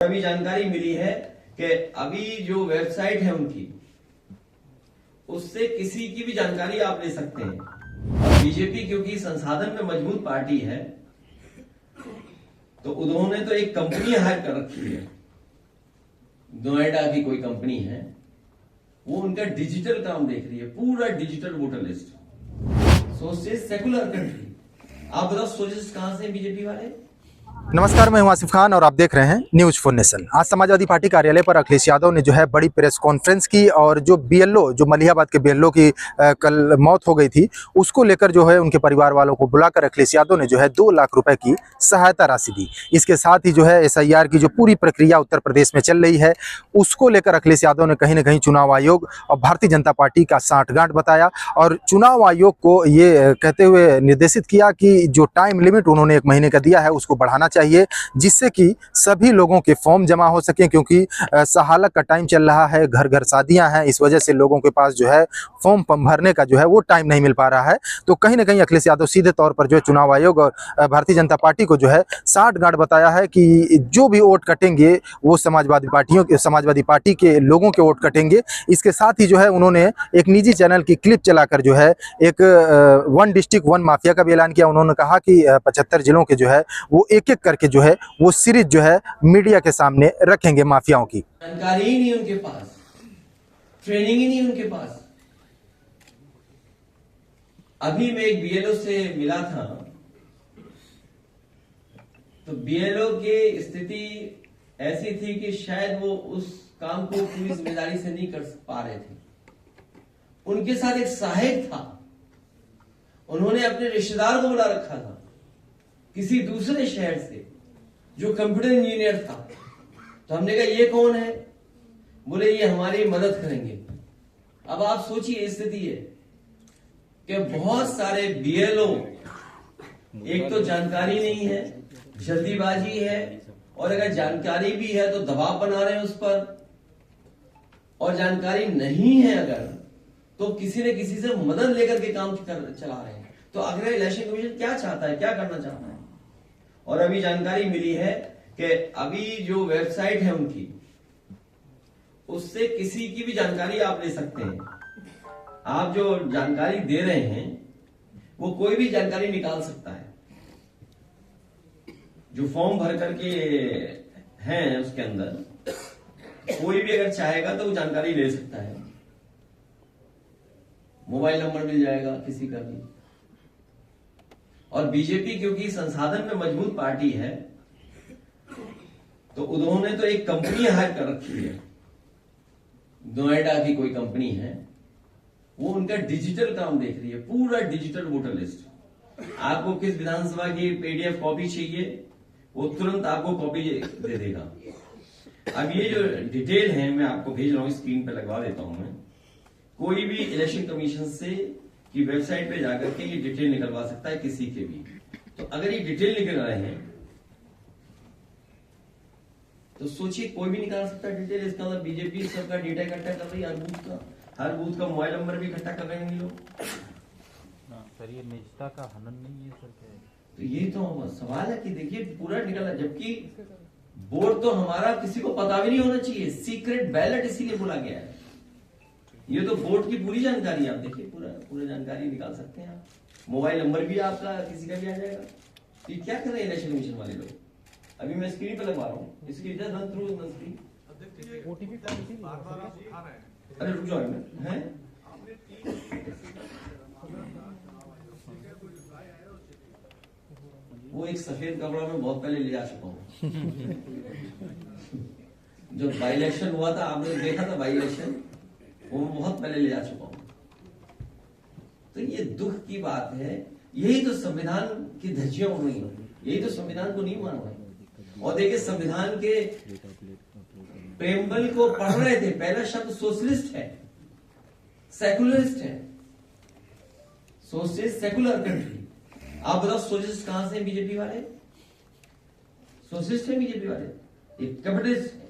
अभी जानकारी मिली है कि अभी जो वेबसाइट है उनकी, उससे किसी की भी जानकारी आप ले सकते हैं। और बीजेपी क्योंकि संसाधन में मजबूत पार्टी है, तो उन्होंने तो एक कंपनी हायर कर रखी है, नोएडा की कोई कंपनी है, वो उनका डिजिटल काम देख रही है, पूरा digital voter list. Sources secular country. आप बताओ सोर्सेज कहां से बीजेपी वाले? नमस्कार, मैं हूं आसिफ खान और आप देख रहे हैं न्यूज फॉर नेशन। आज समाजवादी पार्टी कार्यालय पर अखिलेश यादव ने जो है बड़ी प्रेस कॉन्फ्रेंस की और जो बीएलओ, जो मलिहाबाद के बीएलओ की कल मौत हो गई थी, उसको लेकर जो है उनके परिवार वालों को बुलाकर अखिलेश यादव ने जो है 2 लाख रुपए की सहायता राशि दी। इसके साथ ही जो है एसआईआर की जो पूरी प्रक्रिया उत्तर प्रदेश में चल रही है, उसको लेकर अखिलेश यादव ने कहीं ना कहीं चुनाव आयोग और भारतीय जनता पार्टी का साठगांठ बताया और चुनाव आयोग को ये कहते हुए निर्देशित किया कि जो टाइम लिमिट उन्होंने 1 महीने का दिया है उसको बढ़ाना चाहिए, जिससे कि सभी लोगों के फॉर्म जमा हो सके, क्योंकि सहालक का टाइम चल रहा है, घर घर शादियां हैं, इस वजह से लोगों के पास जो है फॉर्म भरने का जो है वो टाइम नहीं मिल पा रहा है। तो कहीं ना कहीं अखिलेश यादव सीधे तौर पर जो है चुनाव आयोग और भारतीय जनता पार्टी को जो है साठगांठ बताया है कि जो भी वोट कटेंगे वो समाजवादी पार्टी के लोगों के वोट कटेंगे। इसके साथ ही जो है उन्होंने एक निजी चैनल की क्लिप चलाकर जो है एक 1 डिस्ट्रिक्ट 1 माफिया का भी ऐलान किया। उन्होंने कहा कि 75 जिलों के जो है वो एक एक करके जो है वो सीरीज जो है मीडिया के सामने रखेंगे माफियाओं की। जानकारी ही नहीं उनके पास, ट्रेनिंग ही नहीं उनके पास। अभी मैं एक बीएलओ से मिला था, तो बीएलओ की स्थिति ऐसी थी कि शायद वो उस काम को पूरी जिम्मेदारी से नहीं कर पा रहे थे। उनके साथ एक सहायक था, उन्होंने अपने रिश्तेदार को बुला रखा था किसी दूसरे शहर से, जो कंप्यूटर इंजीनियर था। तो हमने कहा ये कौन है? बोले ये हमारी मदद करेंगे। अब आप सोचिए स्थिति है कि बहुत सारे बीएलओ, एक तो जानकारी नहीं है, जल्दीबाजी है, और अगर जानकारी भी है तो दबाव बना रहे हैं उस पर, और जानकारी नहीं है अगर तो किसी न किसी से मदद लेकर के काम चला रहे हैं। तो अगर इलेक्शन कमीशन क्या चाहता है, क्या करना चाहता है? और अभी जानकारी मिली है कि अभी जो वेबसाइट है उनकी, उससे किसी की भी जानकारी आप ले सकते हैं। आप जो जानकारी दे रहे हैं वो कोई भी जानकारी निकाल सकता है। जो फॉर्म भर करके हैं उसके अंदर कोई भी अगर चाहेगा तो वो जानकारी ले सकता है। मोबाइल नंबर मिल जाएगा किसी का भी। और बीजेपी क्योंकि संसाधन में मजबूत पार्टी है, तो उन्होंने तो एक कंपनी हायर कर रखी है, नोएडा की कोई कंपनी है, वो उनका डिजिटल काम देख रही है, पूरा डिजिटल वोटर लिस्ट। आपको किस विधानसभा की पीडीएफ कॉपी चाहिए, वो तुरंत आपको कॉपी दे देगा। अब ये जो डिटेल है मैं आपको भेज रहा हूं, स्क्रीन पे लगवा देता हूं मैं। कोई भी इलेक्शन कमीशन से की वेबसाइट पे जाकर के ये डिटेल निकलवा सकता है किसी के भी। तो अगर ये डिटेल निकल रहे हैं तो सोचिए कोई भी निकाल सकता है डिटेल। इसका मतलब बीजेपी सबका डेटा इकट्ठा कर रही है, हर बूथ का मोबाइल नंबर भी इकट्ठा कर रहे हैं लोग। सर ये निजता का हनन नहीं है सर? क्या है? तो ये तो सवाल है कि देखिए पूरा निकला, जबकि वोट तो हमारा किसी को पता भी नहीं होना चाहिए, सीक्रेट बैलेट इसीलिए बोला गया है। ये तो वोट की पूरी जानकारी आप देखिए, पूरा जानकारी निकाल सकते हैं आप। मोबाइल नंबर भी आपका किसी का भी आ जाएगा। तो क्या कर रहे हैं इलेक्शन कमीशन वाले लोग? अभी मैं स्क्रीन पे लगवा रहा हूँ, इसकी रन थ्रू स्क्रीन। अरे रुक जाओ है, वो एक सफेद कपड़ा में बहुत पहले ले जा चुका हूँ। जब बाई इलेक्शन हुआ था, आपने देखा था बाई इलेक्शन, वो बहुत पहले ले जा चुका हूं। तो ये दुख की बात है। यही तो संविधान की धज्जियां उड़ रही हैं, यही तो संविधान को नहीं मान रहे। और देखिए संविधान के प्रेम्बल को पढ़ रहे थे, पहला शब्द सोशलिस्ट है, सेकुलरिस्ट है। Socialist secular country. आप बताओ सोशलिस्ट कहां से बीजेपी वाले? सोशलिस्ट है बीजेपी वाले, एक कैपिटलिस्ट